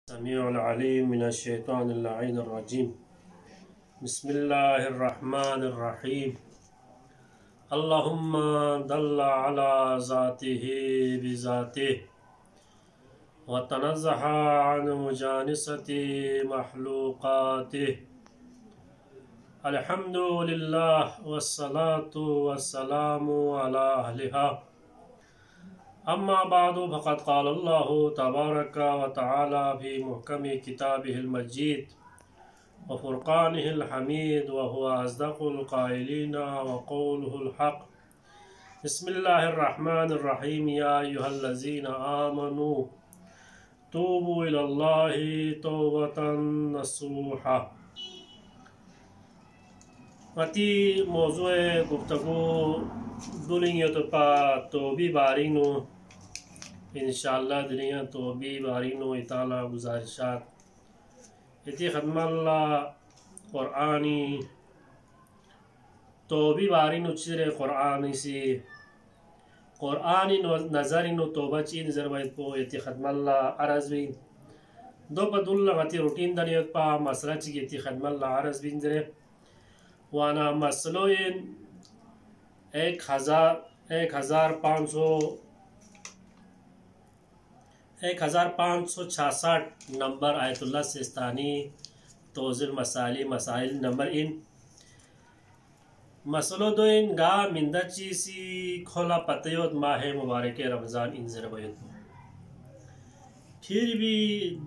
समीउल अलीम मिनश्शैतानिर रजीम। बिस्मिल्लाहिर रहमानिर रहीम। अल्लाहुम्मा दल्ला अला ज़ातिही बिज़ातिही व तनज़्ज़हा अन मुजानिसति महलूक़ातिही। अल्हम्दुलिल्लाह वस्सलातु वस्सलामु अला अहलिहा। अम्मा बादु फ़क़द क़ाल अल्लाहु तबारक व तआला फ़ी मुहकमि किताबिहिल मजीद व फ़ुरक़ानिहिल हमीद व हुवा अस्दक़ुल क़ाइलीन व क़ौलुहुल हक़। बिस्मिल्लाहिर रहमानिर रहीम। या अय्युहल्लज़ीना आमनू तूबू इलल्लाहि तौबतन नसूहा। मती मौज़ूए गुफ्तगू दुलिंग तो पा तोबी बारिंगो इंशाअल्लाह दुनिया तोबी बारिंगो इताला गुजारिशात इति खदमल्ला क़ुरआनी तोबी बारिंगो चिरे क़ुरआनी सी क़ुरआनी नज़रिनो तोबा चीन ज़रवायत पो इति खदमल्ला अरज़वी दो पदुल्ला गति रूटीन दनियत पा मसला ची इति खदमल्ला अरज़वी ज़रे वाना मसलोइन 1566 नंबर आयतुल्लाह सिस्तानी तोज़िल मसाइल मसाइल नंबर इन मसलो दो इन गा मिंदा चीसी खोला पतयोत माह मुबारक रमज़ान इन ज़रबयत फिर भी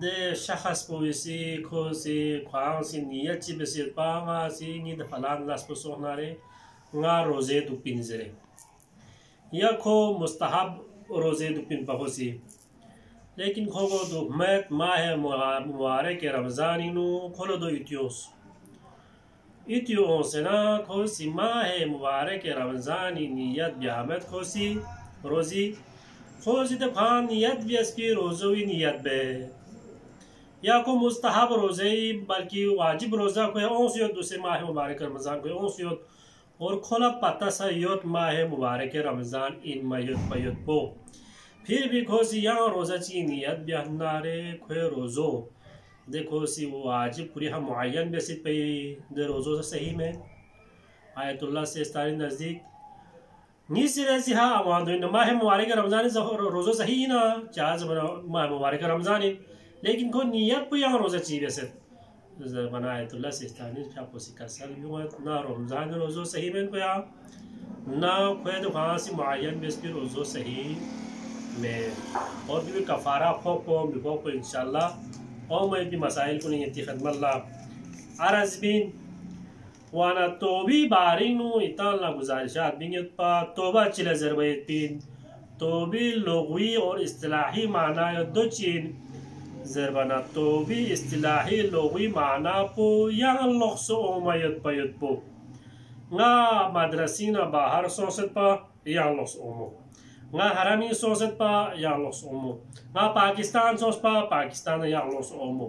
दे शख़स पोसी खोसी ख्वांसी नियत ची बसिर पांगा सी निद फलान लास पोसोनारे nga रोज़े दुपिन ज़रे या खो मुस्तहब रोज़े दुपिन पहोसी लेकिन खो गो दुहमत माह मुबारक रमज़ान इनु खोलो दो इतियों से ना खोसी माह मुबारक रमज़ान नियत ब्यामत खोसी रोज़ी खोसी तो खान नियत ब्यास्की रोज़ोई नियत बे या को मुस्तहब रोज़े बल्कि वाजिब रोज़ा को ओंसियत दूसरे माह मुबारक रमज़ान को ओंसियत और खोला पता सा योत माह मुबारक रमज़ान इन मयुत पयुत पो फिर भी खोसी यहाँ रोज़ा ची नियत ब्याहनारे खोए रोज़ो देखो सी वो वाजिब पूरी हम मुअय्यन बेसित पे दे रोज़ो से सही में आयतुल्लाह से इस्तारी नज़दीक नीसी रैसी हाँ अवान माह मुबारक रमज़ान रोज़ो सही ना चार्ज माह मुबारक रमज़ान लेकिन को नियत पे यहाँ रोज़ा ची बेसित बना आयतुल्लाह सिस्तानी छापोसी का सल ना रमज़ान रोज़ो सही में को या ना खोए तो खांसी मुअय्यन बेस की रोज़ो सही में और भी कफ़ारा खो को इंशाअल्लाह और मैं भी मसाइल को नहीं इतनी खदमल्ला अरज़बिन वाना तोबी बारिंगो इताला गुजारिशात बिंगत पा तोबा चिला ज़रबयत बिन तोबी लुग़वी और इस्तिलाही माना दो चीन ज़रबना तोबी इस्तिलाही लुग़वी माना पो या लुग़सो ओमयत पयत पो nga madrasina bahar soset pa ya los omo nga harami soset pa ya los omo nga Pakistan sos pa Pakistan ya los omo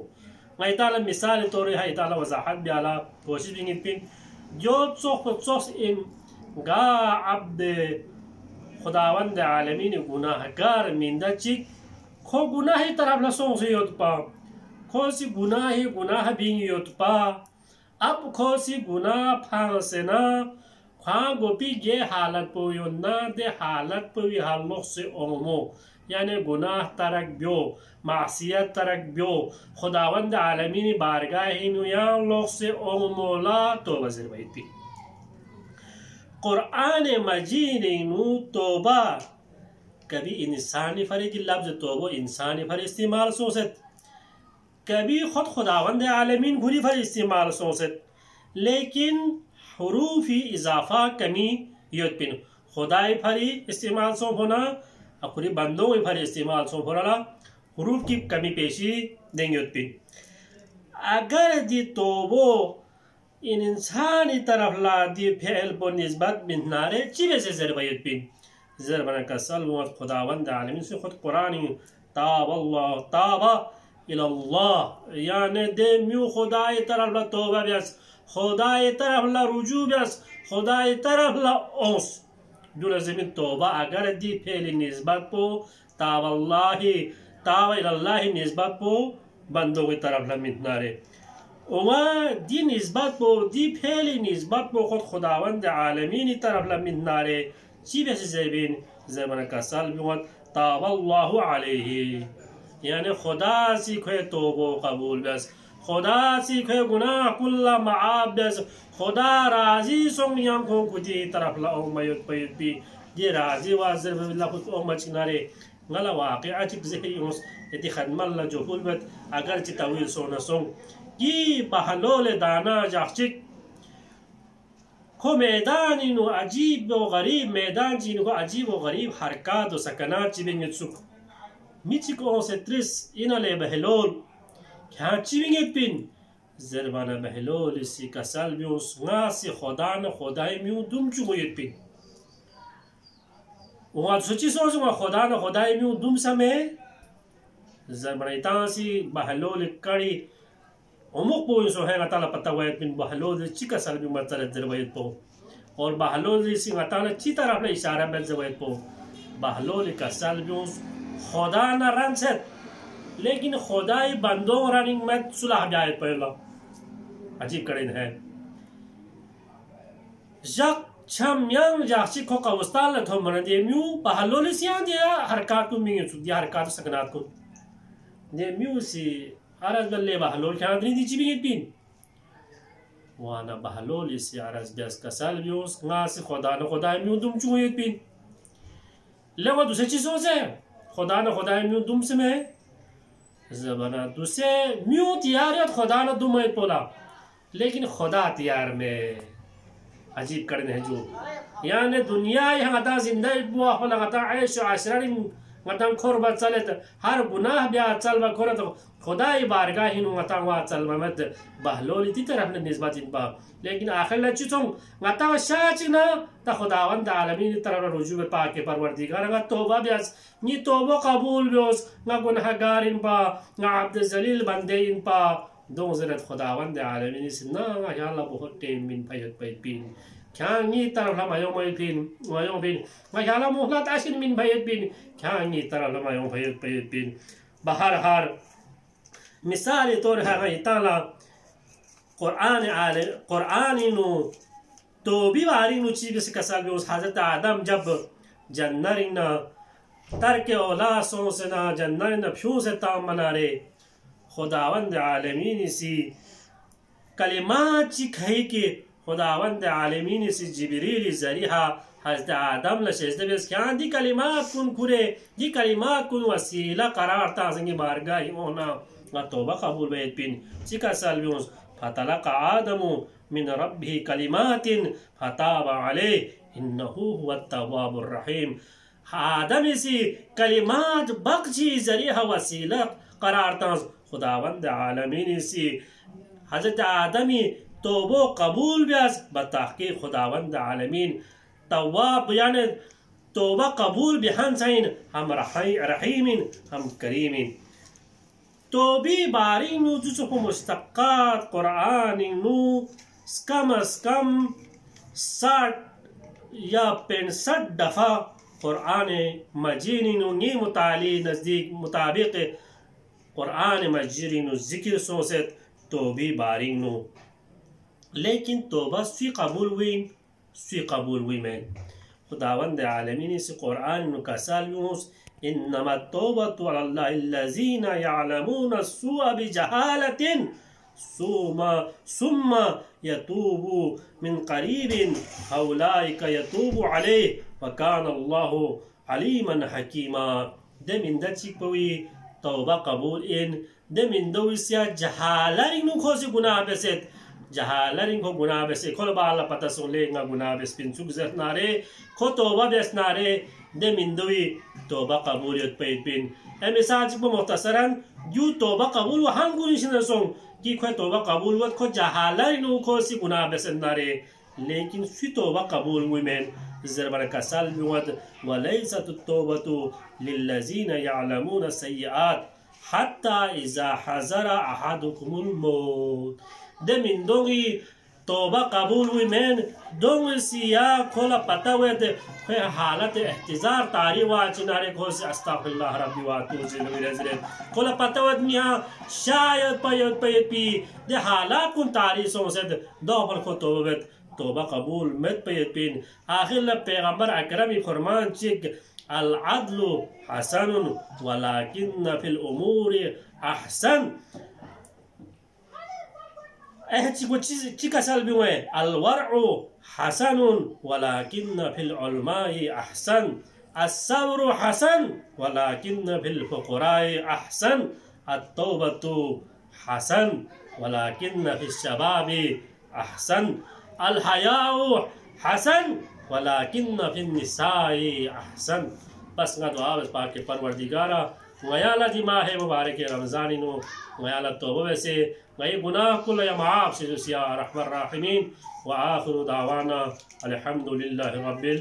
nga itala misal tori ha itala wazahat biala koshis bingit pin jo sos in ga abd खुदावंद आलमीन गुनाहगार मिंदा चिक खो गुनाह तरफ ला song से योत पा खो सी गुनाह बिंग योत पा अब खोसी गुनाह फांसेना ख्वां गोपी ये हालत पो योना दे हालत पो ये हालों से ओमो यानी गुनाह तरक ब्यो मासियत तरक ब्यो खुदावंद आलमीन बारगाह नुया लोग से ओमोला तो वज़िर बैठी कुरान मजीद नु तोबा कभी इंसानी फरीक लफ्ज़ तोबो इंसानी फर इस्तेमाल सोचत कभी खुदावंद आलमीन घुरी फर इस्तेमाल सोचत लेकिन हरूफी इजाफा कमी योत पिन खुदाई फरी इस्तेमाल सो होना अखुरी बंदों फर इस्तेमाल सो होना हरूफ की कमी पेशी देंगे योत पिन अगर दी तोबो इन इंसानी तरफ ला दी फेल पो निस्बत बिनारे चिबे से ज़रबयत पिन ज़रबना का सल खुदावंद आलमीन से खुद कुरानी ताबा इल्लाह यानी दे म्यू खुदाई तरफ ला तौबा ब्यास खुदाई तरफ ला रुजू ब्यास खुदाई तरफ ला ओंस दुला ज़मीन तौबा अगर दी फेल निस्बत पो तावल्लाही तावा इल्लाह निस्बत पो बंदों की तरफ लमित नारे वहाँ दी निस्बत बो दी फैली निस्बत बो खुद खुदावंद आलमीन तरफ लमित नारे ची बेस ज़ैबिन ज़ैबन का साल बिवत ताबल्लाहु अलैहि यानी खुदा सी खे तोबो कबूल बस खुदा सी खे गुनाह कुल्ला माआब बस खुदा राजी सोंग yang को कुजी तरफ ला ओ मयुत पयुत भी ये राजी वाज़र बिल्ला खुद ओ मचनारे ngala waqi'a ci zikri uns eti khadmal la johul bet agar ci tawil sona song ki bahalole dana jaxchik ko meydani nu ajib و غریب मैदान जी को अजीब व गरीब हरकत व सकनात ci benget suk michik on setris inale bahlol kya ci benget pin zerbana bahlol si kasal bius ngasi khodana khodai miu dum chu goyet pin वहाँ सोची सोच वहाँ खुदा न खुदाई में दुम समय ज़बरैतांसी बहलोल कड़ी उमुक पो इंसो है गताला पता हुआ है पिन बहलोल चिका साल भी मरता ज़रवैत पो और बहलोल सी गताला ची तरफ ले इशारा में ज़रवैत पो बहलोल का साल भी उस खुदा न रन से लेकिन खुदाई बंदों रनिंग में सुलह जाए पहला अजीब कड़िन है जक cham yang jaxi ko kawstal la thomana de miu bahalol sian dia harkat ku mingi su dia harkat sagnat ku de miu si aras balle bahalol khan dri di chibi pin wana bahalol si aras bias kasal bius ngas khoda na khoda miu dum chu yet pin lewa du se chi so se khoda na khoda miu dum se me zabana du se miu tiyar khoda na dum yet pola lekin khoda tiyar में अजीब करने हैं जो यानी दुनिया यहाँ गता जिंदगी बुआ होला गता ऐश आश्ररिन गता खोरबा चले तो हर गुनाह ब्या चल बा खोरा तो खुदाई बारगाह ही गता वा चल मत बहलोल इतनी तरफ ने निस्बत इन बा लेकिन आखिर ल चुचों गता शाचिना ता खुदावंद आलमीन तरफ रुजू में पाके परवरदिगार गा तौबा ब्यास नी तौबा कबूल ब्योस ना गुनाहगार इन पा ना अब्द जलील बंदे इन पा दो ज़रत खुदावंद आलमीन से ना या अल्लाह बहुत टेम मिन फयत पैत पिन क्या नी तरफ लमायों में पिन मायों पिन या अल्लाह मोहलत आशिन मिन फयत पिन क्या नी तरफ लमायों फयत पैत पिन बाहर हार मिसाल तौर है ताला कुरान नु तो भी वारी नु चीज से कसal उस हजरत आदम जब जन्नरिन तरक औला सो से ना जन्नरिन फ्यू से ताम बना रे खुदावंद आलमीन सी कलिमात ची खई के खुदावंद आलमीन सी जिब्रील जरिहा हज़रत आदम ल सजदे बेस क्या दी कलिमात कुन कुरे दी कलिमात कुन वसीला करार ता संगे बारगाह होना व तौबा कबूल बैत पिन चिका सालबियोस फतलका आदमु मिन रब्बिही कलिमातिन फताबा अलैहि इन्नहु हुवत तव्वाबुर रहीम आदम सी कलिमात बख्शी जरिहा वसीला करार ता खुदावंद आलमीन सी हज़रत आदमी तौबो कबूल ब्यास बतहकीक खुदावंद आलमीन तव्वाब यानी तौबा कबूल बिहन साइन हम रहीमिन हम करीमिन तो भी बारी नु जुसको मुस्तक़ात कुरान नु कम अज कम 60 या 65 दफा कुरान मजीद नु नी मुताली नजदीक मुताबिक कुरान मजीद नु जिक्र सोचत तो भी बारी नु लेकिन तौबा सी कबूल हुई मैं खुदावंद आलमीन से कुरान नु कसाल यूस इन्नमा तौबतु अलल्लाहि अल्लज़ीना यअलमून अस्सूअ बिजहालतिन सुम्मा यतूबु मिन करीबिन औलाइका यतूबु अलैहि व कान अल्लाहु अलीमन हकीमा दे मिन दचिपवी तौबा कबूल इन दे मिन दोसिया जहालरिन खोसे गुनाह बेसेत जहालरिन को गुनाह बेसे खोल बाला पता सोले nga गुनाह बेस पिन सुक जत नारे खो तौबा बेस नारे दे मिन दोई तौबा कबूल यत पैपिन ए मिसाज को मुख्तसरन यू तौबा कबूल व हम गुनिशन सोंग कि खो तौबा कबूल व खो जहालरिन को सी गुनाह बेस नारे लेकिन सी तौबा कबूल हुई में ज़रबर का साल मुवद वलैसत तौबतु लिल्लज़ीना यअलमून सय्यात हत्ता इज़ा हज़रा अहदुकुमुल मौत दे मिन दोगी तोबा कबूल हुई मैन दोंग सिया खोला पता हुए थे खे हालत एहतिजार तारी वा चिनारे खोस अस्तगफिरुल्लाह रब्बी व अतूबु इलैहि खोला पता हुए मिया शायद पयत पी दे हालात कुन तारी सो से दो पर को तोबा कबूल मत पयत पिन आखिर पैगंबर अकरम फरमान चिक अल अदलु हसन वलाकिन फिल उमूर अहसन चिकसल भी हुए अलवरउ हसन वलाकिन फिल उलमाई अहसन अस्सब्रु हसन वलाकिन फिल फुक़राई अहसन अत्तौबतु हसन वलाकिन फिल शबाबी अहसन अल हयाउ हसन वलाकिन फिल निसाई अहसन। बस ना दुआ बस पाक के परवरदिगारा वयाला दी माह मुबारक रमज़ानी नो वयाला तौबा वैसे वही गुनाह कुल या माफ से या रहमान रहीमीन व आखिर दावाना अल्हम्दुलिल्लाहि रब्बिल